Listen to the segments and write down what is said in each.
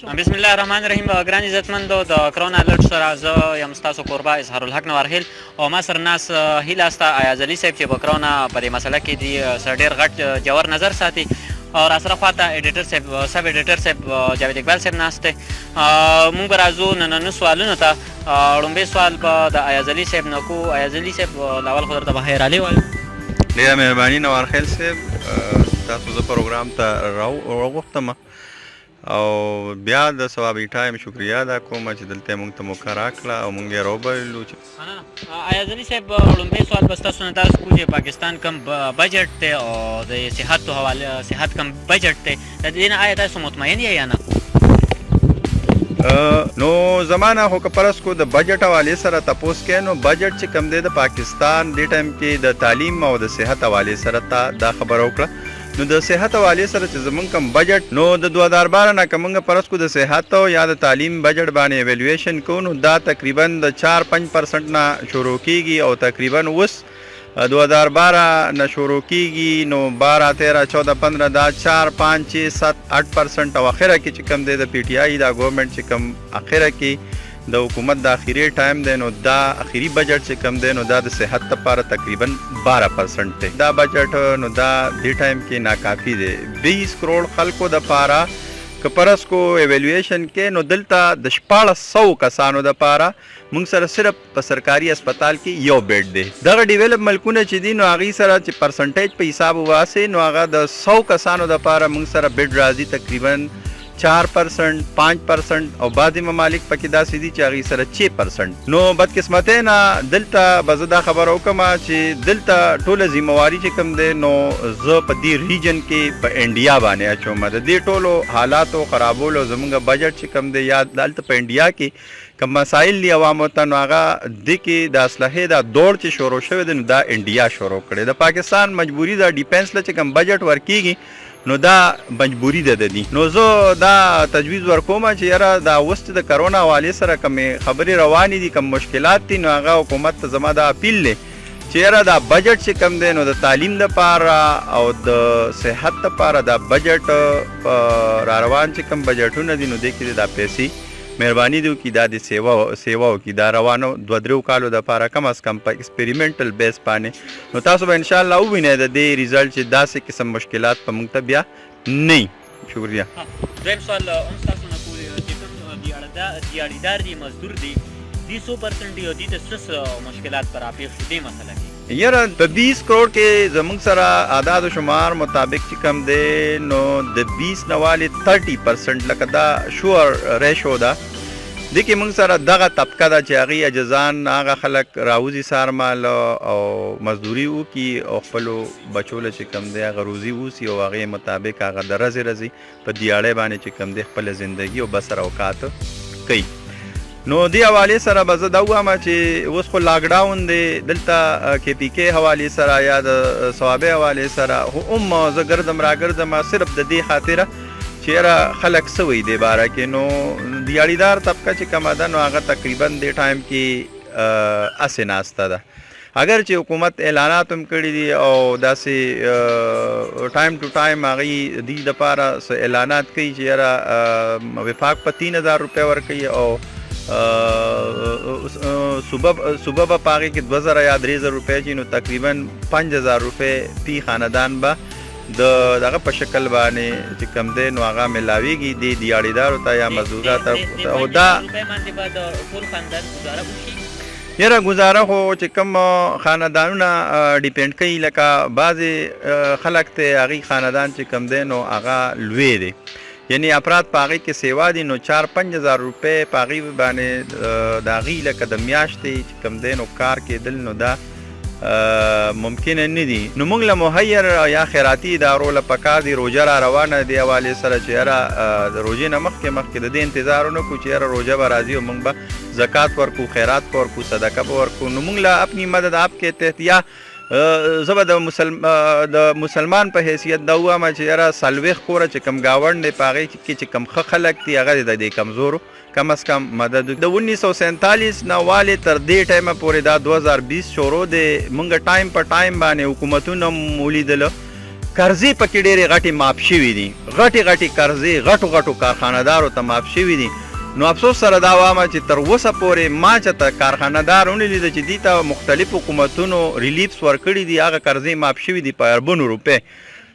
بسم الله الرحمن الرحیم. ګران عزتمندو، د کرونا الرټ سره زه یم ستاسو کوربه اظهار الحق نوارخیل او ما سره ناس هیله استه ایاز علي صاحب چې په کرونا په دې مسله کې دي سره ډېر غټ جوور نظر ساتي او راسره خواته ایډیټر صاحب سب ایډیټر صاحب جاوید اقبال صاحب ناست دی. مونږ به راځو نننو سوالونو ته. لومړی سوال به د ایاز علي صاحب نه کوو. ایاز علي صاحب لاول خو درته بخیر علي وایم. ډېره مهرباني نوارخیل صاحب، تاسو زه پروګرام ته راوغوښتم او بیا د ثوابي ټایم شکریا ادا کوم چې دلته موږ ته موقع راکړه او موږ یې راوبللو. ایاز علي صاحب، لومړی سوال به ستاسو نه داسې کوو چې پاکستان کم بجټ دی او د صحت کم بجټ دی، د دې نه آیا تاسو مطمئن یې یا نه؟ نو زمانه خو که فرض کو د بجټ حوالې سره تپوس کوې نو بجټ چې کم دی د پاکستان دې ټایم کې د تعلیم او د صحت حوالې سره تا دا خبره وکړه. نو د صحت حوالې سره چې زمونږ کم بجټ نو د 2012 نه که مونږ فرض کو د صحت او یا د تعلیم بجټ باندې ایویلویشن کوو نو دا تقریبا د 4-5% نه شروع کیږي او تقریبا اوس 2012 نه شروع کیږي نو 12 13 14 15 دا 4 5 6 7 8% او اخره کې چې کم دی د پی ټی آی دا ګورنمنت چې کم اخره کې د حکومت د اخیری ټایم دی نو دا اخیری بجټ چې کم دی نو دا د صحت لپاره تقریبا 12% دی. دا بجټ نو دا دې ټایم کې ناکافي دی. 20 کروڑ خلکو د پاره که پرس کو ایویلویشن کې نو دلته د 1400 کسانو د پاره موږ سره صرف په سرکاري اسپیټال کې یو بیډ دی. دغه ډیولپ ملکونه چې دي نو هغې سره چې پرسنټیج په حساب وباسئ نو هغه د 100 کسانو د پاره موږ سره بیډ راځي تقریبا 4%, 5% او بعضې ممالک پکې داسې دي چې هغې سره 6%. نو بدقسمتۍ نه دلته به زه دا خبره وکړم چې دلته ټوله ذمواري چې کوم دی نو زه په دې ریجن کې په انډیا باندې اچوم. د دې ټولو حالاتو خرابولو زموږ بجټ چې کوم دی یا دلته په انډیا کې کوم مسایل دي عوامو ته نو هغه دې کې د اسلحې دا دوړ چې شروع شوی دی نو دا انډیا شروع کړی. د پاکستان مجبوري ده ډیفینس له چې کوم بجټ ورکېږي نو دا مجبوري ده د دې. نو زه دا تجویز ورکوم چې یاره دا اوس د کرونا حوالې سره کومې خبرې روانې دي کوم مشکلات دي نو هغه حکومت ته زما دا اپیل دی چې یاره دا بجټ چې کم دی نو د تعلیم دپاره او د صحت دپاره دا بجټ را روان چې کم بجټونه دي نو دې کې دا پیسې مهرباني دی وکړي دا د سیوا وکړي. دا روانو 2-3 کالو دپاره کم از کم په ایکسپریمنټل بیس باندې نو تاسو به انشاءالله ووینئ د دې ریزلټ چې داسې قسم مشکلات په موږ ته بیا نه وي. شکریه. دویم سوال هم ستاسو نه کوو چې کوم دیاړیدار دي مزدور دي دي 100% دي او دي ته څه مشکلات پر راپېښ شو دې مسله کې؟ یاره په 20 کروڑ کې زموږ سره اعداد و شمار مطابق چې کم دی نو د 20 نه والې 30% لکه دا شور ریشو ده دې کې موږ سره دغه طبقه ده چې هغې اجزان هغه خلک راوځي سارمال او مزدوري وکړي او خپلو بچو له چې کم دی هغه روزي اوسي او هغې مطابق هغه د ورځې په دیاړۍ باندې چې کم دی خپله زندګي او بسر اوقات کوي. نو دې حوالې سره به زه دا ووایم چې اوس خو لاکډاون دی دلته کې پي کې حوالې سره یا د ثوابۍ حوالې سره خو هم زه ګرځم راګرځم صرف د دې خاطره چې یاره خلک څه وایي دې باره کې. نو دیاړیدار طبقه چې کومه ده نو هغه تقریبا دې ټایم کې هسې ناسته ده. اگر چې حکومت اعلانات هم کړي دي او داسې ټایم ټو ټایم هغې دې دپاره څه اعلانات کوي چې یاره وفاق په 3000 روپۍ ورکوي او صوبه به په هغې کې 2000 یا 3000 روپۍ چې نو تقریبا 5000 روپۍ فی خاندان به د دغه په شکل باندې چې کم دی نو هغه ملاویږي د دیاړیدارو ته یا مزدورا ته. او دا یاره ګزاره خو چې کوم خاندانونه ډیپینډ کوي لکه بعضې خلک ته هغې خاندان چې کم دی نو هغه لوی دی یعنی افراد په هغې کې سیوا دي نو 4-5 هزار روپۍ په هغې باندې د هغې لکه د میاشتې چې کم دی نو کار کېدل نو دا ممکنه نه دي. نو موږ له مهیر یا خیراتي ادارو له پکار دي روژه را روانه دې حوالې سره چې یاره د روژې نه مخکې د دې انتظار ونه کړو چې یاره روژه به راځي او موږ به زکات ورکړو خیرات به ورکړو صدقه به ورکړو. نو موږ له اپنی مدد آپ کے تحت یا زه به د مسلمان په حیثیت دا ووایم چې یاره 40 کوره چې کوم ګاونډ دی په هغې کې چې کوم ښه خلک دي هغه د دې کمزورو کم از کم مدد. د 1947 نه والې تر دې ټایمه پورې دا 2020 شروع دی. موږ ټایم په ټایم باندې حکومتونه هم ولیدله قرضې پکې ډېرې غټې ماف شوي دي غټې قرضې غټو کارخانهدارو ته ماف شوي دي نو افسوس سره دا وامه چې تر اوسه پورې ما چېرته کارخانهدار ونه لیده چې دې ته مختلف حکومتونو ریلیفس ورکړي دي هغه قرضې ماف شوي دي په اربونو روپۍ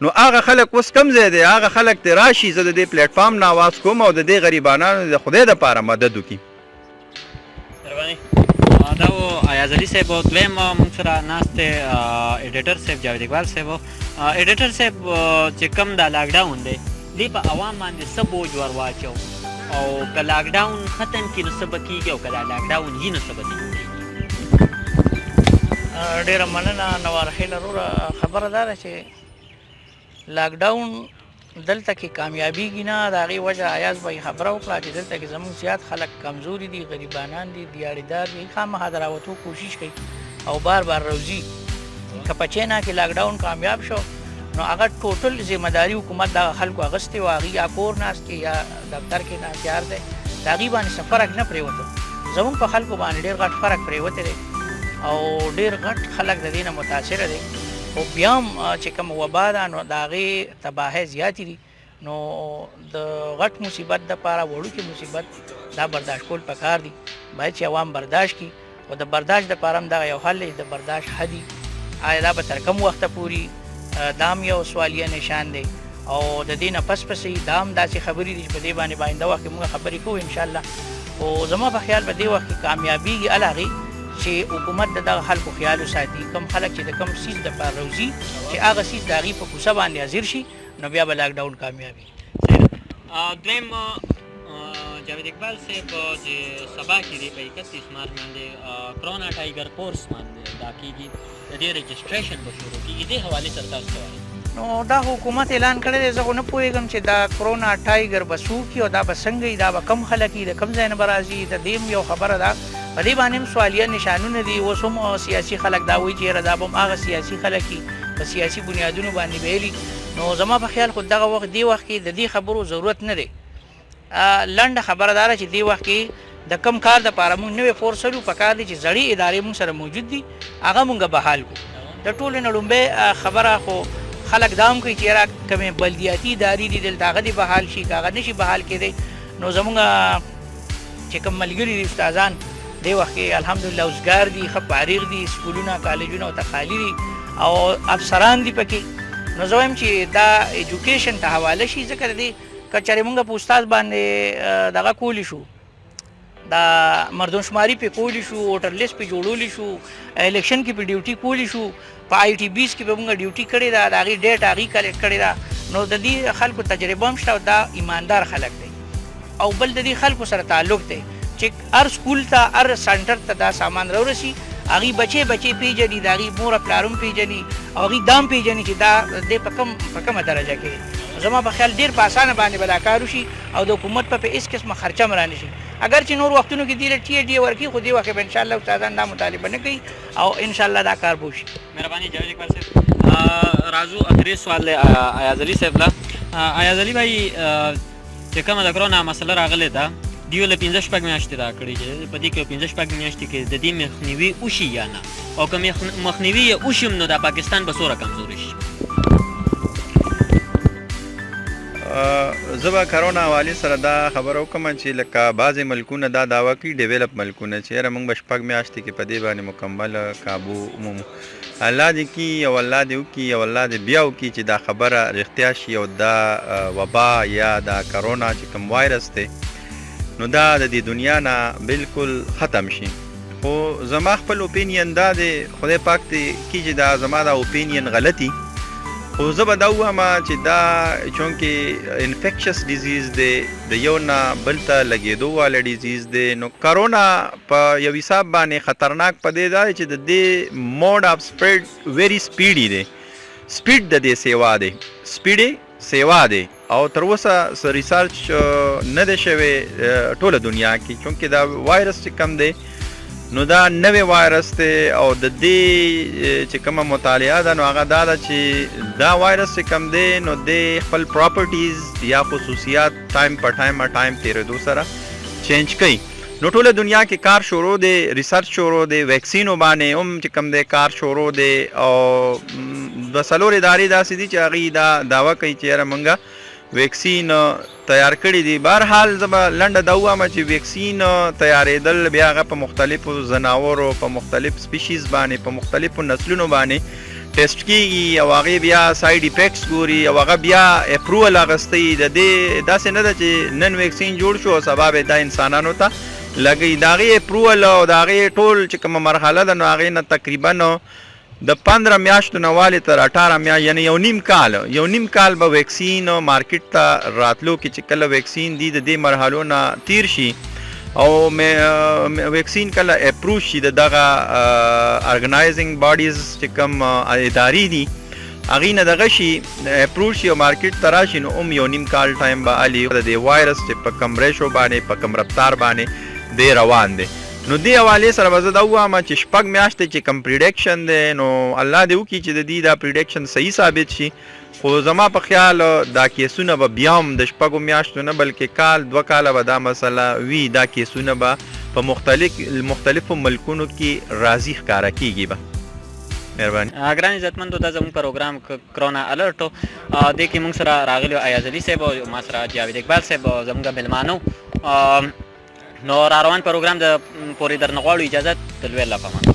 نو هغه خلک اوس کم ځای دی هغه خلک ته راشي زه د دې پلیټفارم نه اواز کوم او د دې غریبانانو د خدای دپاره مدد وکړي دا و ایاز علي صاحب دویم موږ سره ناست دی ایډیټر صاحب جاوید اقبال صاحب ایډیټر صاحب چې کوم دا لاکډاون دی دې په عوام باندې څه بوج ور واچو او که لاکډاون ختم کړي نو څه به کېږي او که دا لاکډاون وي نو څه به کېږي ډېره مننه نوار خیل وروره خبره دا ده چې لاکډاون دلته کې کامیابیږي نه د هغې وجه ایاز به یې خبره وکړه چې دلته کې زموږ زیات خلک کمزوري دي غریبانان دي دیاړېدار دي خامخا د راوتو کوشش کوي او بار روځي که په چینا کې لاکډاون کامیاب شو نو هغه ټوټل ذمهداري حکومت دغه خلکو اخیستې وه هغوی یا کور ناست کې یا دفتر کې ناست یار دی د هغوی باندې څه فرق نه پرېوته زموږ په خلکو باندې ډېر غټ فرق پرېوتی دی او ډېر غټ خلک د دې نه متاثره دی خو بیا هم چې کوم وبا ده نو د هغې تباهۍ زیاتې دي نو د غټ مصیبت دپاره وړوکې مصیبت دا برداشت کول پکار دي باید چې عوام برداشت کړي او د برداشت دپاره هم دغه یو حل دی د برداشت حدي آیا دا به تر کوم وخته پورې دا هم یو سوالیه نشان دی او د دې نه پس پسې دا هم داسې خبرې دي چې په دې باندې به آینده وخت کې موږ خبرې کوو انشاءالله خو زما په خیال په دې وخت کې کامیابیږي هغې چې حکومت د دغه خلکو خیال وساتي کوم خلک چې د کوم سیز دپاره روځي چې هغه سیز د هغې په کوڅه باندې حاضر شي نو بیا به لاکډاون کامیابي دویم جاوید اقبال صاحب چې سبا کې دی په 31 مارچ باندې کرونا ټایګر کورس باندې دا کېږي د دې رجسټریشن به شروع کېږي دې حوالې سره تاسو څه وایي نو دا حکومت اعلان کړی دی زه خو نه پوهېږم چې دا کرونا ټایګر به څوک وي او دا به څنګه وي دا به کم خلک وي د کم ځای نه به راځي د دې هم یو خبره ده په دې باندې هم سوالیه نشانونه دي اوس هم سیاسي خلک دا وایي چې یاره دا به هم هغه سیاسي خلک وي په سیاسي بنیادونو باندې ویلي نو زما په خیال خو دغه وخت دې وخت کې د دې خبرو ضرورت نه دی لنډه خبره دا ده چې دې وخت کې د کم کار دپاره موږ نوې فورس لرو پکار دی چې زړې ادارې موږ سره موجود دي هغه موږ بحال کړو د ټولو نه لومبۍ خبره خو خلک دا هم کوي چې یاره کومې بلدیاتي ادارې دي دلته هغه دې بحال شي که هغه نه شي بحال کېدی نو زموږ چې کوم ملګري دي استادان دې وخت کې الحمدلله اوزګار دي ښه فارغ دي سکولونه کالجونه ورته خالي دي او افسران دي پکې نو زه وایم چې دا ایجوکیشن ته حواله شي ځکه د دې که چېرې مونږ په استاد باندې دغه کولی شو دا مردمشماري پې کولی شو ووټر لیست پې جوړولی شو الیکشن کې پې ډیوټي کولی شو په آی ټي بیز کې به مونږ ډیوټي کړې ده د هغې ډیټ هغې کلیکټ کړې ده نو د دې خلکو تجربه هم شته او دا ایماندار خلک دی او بل د دې خلکو سره تعلق دی چې هر سکول ته هر سنټر ته دا سامان راورسي هغې بچې پیژني د هغې مور پلار هم پیژني او هغې دا هم پیژني چې دا دی په کومه درجه کې زما په خیال ډېر په اسانه باندې به دا کار وشي او د حکومت په هېڅ قسمه خرچه هم رانشي اگر چې نور وختونو کې دې له ټي ډي ورکړي خو دې وخت به انشاءالله استادان دا مطالبه نه کوي او انشاءالله دا کار به وشي مهرباني جاوید اقبال صاحب راځو اخري سوال دی ایاز علي صاحب له ایاز علي بھائی چې کومه د کرونا مسله راغلې ده دیو له 15 شپږ میاشتې راکړي چې په دې کې 15 شپږ میاشتې کې د دې مخنیوي وشي یا نه او که مخنیوي یې وشي نو د پاکستان به څومره کمزوري شي زه به کرونا حوالې سره دا خبره وکړم چې لکه بعضې ملکونه دا دعوه کوي ډیولپ ملکونه چې یاره موږ به شپږ میاشتې کې په دې باندې مکمل کابو ومومو الله دې کي او الله دې وکړي او الله دې بیا وکړي چې دا خبره رښتیا شي او دا وبا یا دا کرونا چې کوم وایرس دی نو دا د دې دنیا نه بالکل ختم شي خو زما خپل اوپینین دا دی خدای پاک دې کي چې دا زما دا اوپینین غلطي خو زه به دا ووایم چې دا چونکې انفیکشس ډیزیز دی د یو نه بل ته لګېدو والا ډیزیز دی نو کرونا په یو حساب باندې خطرناک په دې دا دی چې د دې موډ اف سپریډ ویری سپیډي دی سپیډ د دې سیوا دی سپیډي سیوا دی او تر اوسه څه ریسرچ نه دی شوی ټوله دنیا کې چونکې دا وایرس چې کم دی نو دا نوې وایرس دی او د دې چې کومه مطالعه ده نو هغه دا ده چې دا وایرس چې کم دی نو د خپل پراپرټیز یا خصوصیات ټایم په ټایم تېرېدو سره چینج کوي نو ټوله دنیا کې کار شروع دی ریسرچ شروع دی ویکسینو باندې هم چې کم دی کار شروع دی او دوه څلور ادارې داسې دي چې هغوی دا دعوه کوي چې یاره موږ ویکسین تیار کړي دي. بهرحال زه به لنډه دا ووایم چې ویکسین تیارېدل بیا هغه په مختلفو ځناورو په مختلف سپیشیز باندې په مختلفو نسلونو باندې ټیسټ کیږي او هغې بیا سایډ افیکټس ګوري او هغه بیا اپروول اخیستی. د دې داسې نه ده چې نن ویکسین جوړ شو او سبا به دا انسانانو ته لګوي. د هغې اپروول او د هغې ټول چې کومه مرحله ده نو هغې نه تقریبا د 15 میاشتو نه والې تر 18 میاشت یعنی یو نیم کال به ویکسین مارکیټ ته راتلو کې چې کله ویکسین دی د دې مرحلو نه تیر شي او ویکسین کله اپروو شي د دغه ارګنایزینګ باډیز چې کوم ادارې دي هغې نه دغه شي اپروو شي او مارکیټ ته راشي نو یو نیم کال ټایم به علي د دې وایرس چې په کم ریشو باندې په کم رفتار باندې دی روان دی. نو دې حوالې سره به زه دا ووایم چې 6 میاشتې چې کم پریډکشن دی نو الله دې وکړي چې د دې دا پریډکشن صحیح ثابت شي. خو زما په خیال دا کیسونه به بیا هم د 6 میاشتو نه بلکې کال 2 کاله به دا مسله وي. دا کیسونه به په مختلفو ملکونو کې راځي ښکاره کیږي به. مهرباني. ګران عزتمندو دا زموږ پروګرام کرونا الرټ و دې کې موږ سره راغلي ایاز علي صاحب او ما سره جاوید اقبال صاحب زموږ مېلمانه نو را روان پروګرام د پورې درنه غواړو اجازت تلوي الله پامان.